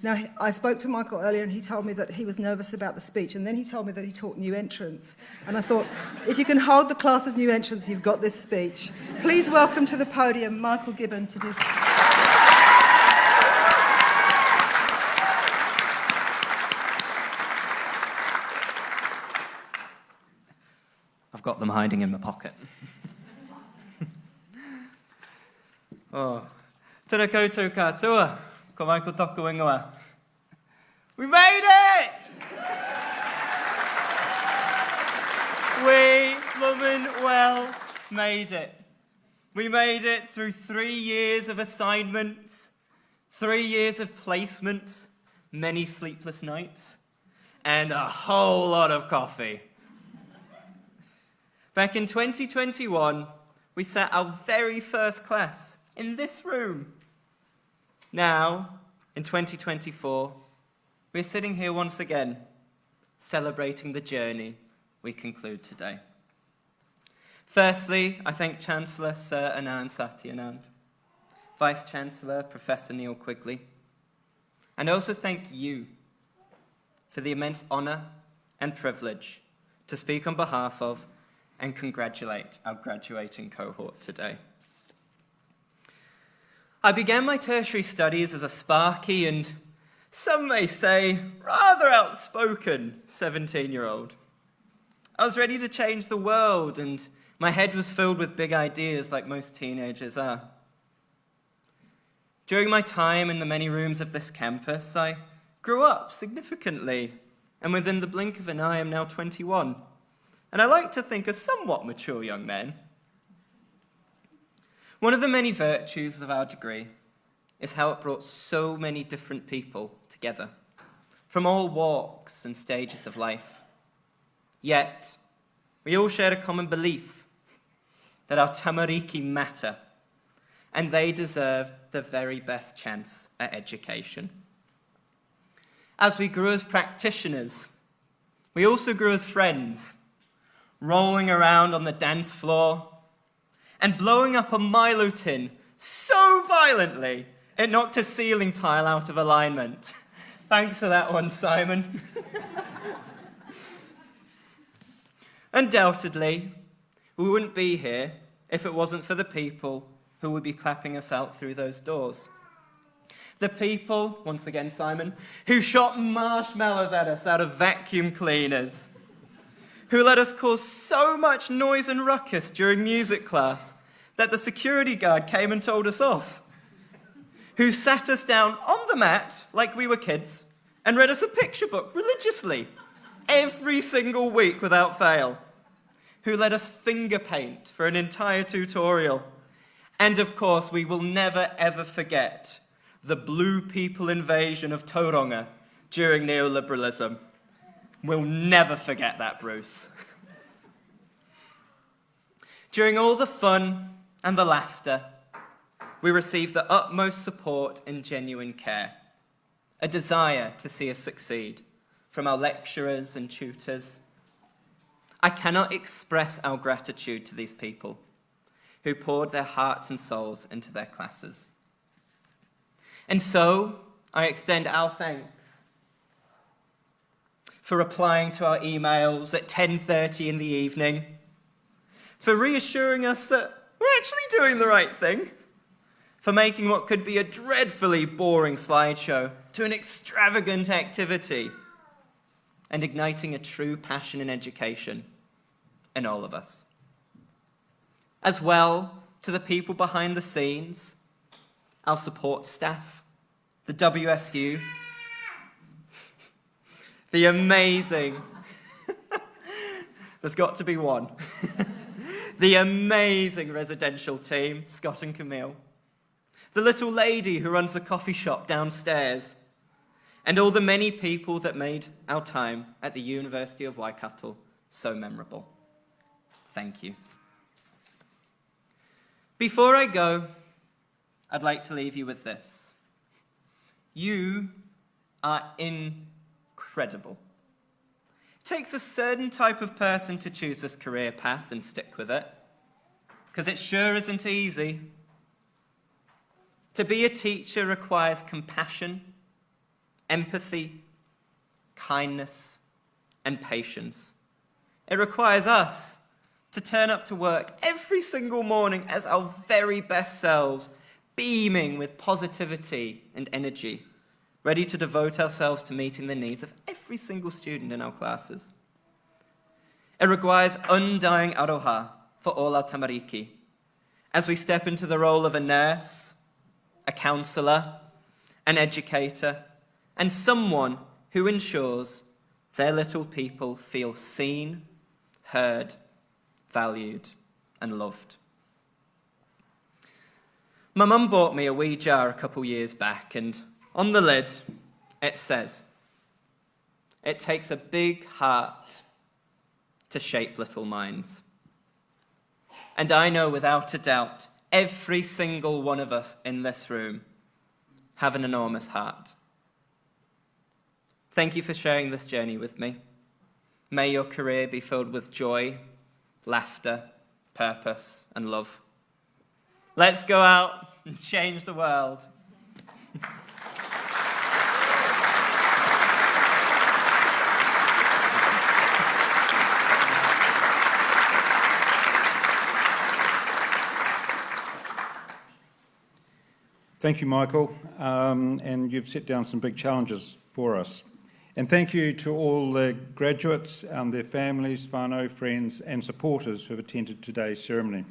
Now, I spoke to Michael earlier and he told me that he was nervous about the speech, and then he told me that he taught new entrants. And I thought, if you can hold the class of new entrants, you've got this speech. Please welcome to the podium Michael Gibbon to do... I've got them hiding in my pocket. Tēnā koutou katoa, ko Michael toku ingoa. We made it! We, blooming well, made it. We made it through 3 years of assignments, 3 years of placements, many sleepless nights, and a whole lot of coffee. Back in 2021, we sat our very first class in this room. Now, in 2024, we're sitting here once again, celebrating the journey we conclude today. Firstly, I thank Chancellor Sir Anand Satyanand, Vice-Chancellor Professor Neil Quigley, and also thank you for the immense honour and privilege to speak on behalf of and congratulate our graduating cohort today. I began my tertiary studies as a sparky and, some may say, rather outspoken 17-year-old. I was ready to change the world, and my head was filled with big ideas like most teenagers are. During my time in the many rooms of this campus, I grew up significantly, and within the blink of an eye, I'm now 21. And I like to think a somewhat mature young man. One of the many virtues of our degree is how it brought so many different people together, from all walks and stages of life. Yet, we all shared a common belief that our tamariki matter, and they deserve the very best chance at education. As we grew as practitioners, we also grew as friends, rolling around on the dance floor, and blowing up a Milo tin so violently it knocked a ceiling tile out of alignment. Thanks for that one, Simon. Undoubtedly, we wouldn't be here if it wasn't for the people who would be clapping us out through those doors. The people, once again, Simon, who shot marshmallows at us out of vacuum cleaners, who let us cause so much noise and ruckus during music class that the security guard came and told us off, who sat us down on the mat like we were kids and read us a picture book religiously every single week without fail, who let us finger paint for an entire tutorial, and of course we will never ever forget the blue people invasion of Tauranga during neoliberalism. We'll never forget that, Bruce. During all the fun and the laughter, we received the utmost support and genuine care, a desire to see us succeed from our lecturers and tutors. I cannot express our gratitude to these people who poured their hearts and souls into their classes. And so, I extend our thanks for replying to our emails at 10:30 in the evening, for reassuring us that we're actually doing the right thing, for making what could be a dreadfully boring slideshow to an extravagant activity, and igniting a true passion in education in all of us. As well to the people behind the scenes, our support staff, the WSU, the amazing, there's got to be one, the amazing residential team, Scott and Camille, the little lady who runs the coffee shop downstairs, and all the many people that made our time at the University of Waikato so memorable. Thank you. Before I go, I'd like to leave you with this. You are incredible. It takes a certain type of person to choose this career path and stick with it, because it sure isn't easy. To be a teacher requires compassion, empathy, kindness, and patience. It requires us to turn up to work every single morning as our very best selves, beaming with positivity and energy, ready to devote ourselves to meeting the needs of every single student in our classes. It requires undying aroha for all our tamariki, as we step into the role of a nurse, a counsellor, an educator, and someone who ensures their little people feel seen, heard, valued, and loved. My mum bought me a wee jar a couple years back, and on the lid it says, "It takes a big heart to shape little minds." And I know without a doubt, every single one of us in this room have an enormous heart. Thank you for sharing this journey with me. May your career be filled with joy, laughter, purpose, and love. Let's go out and change the world. Thank you, Michael, and you've set down some big challenges for us. And thank you to all the graduates, their families, whānau, friends and supporters who have attended today's ceremony.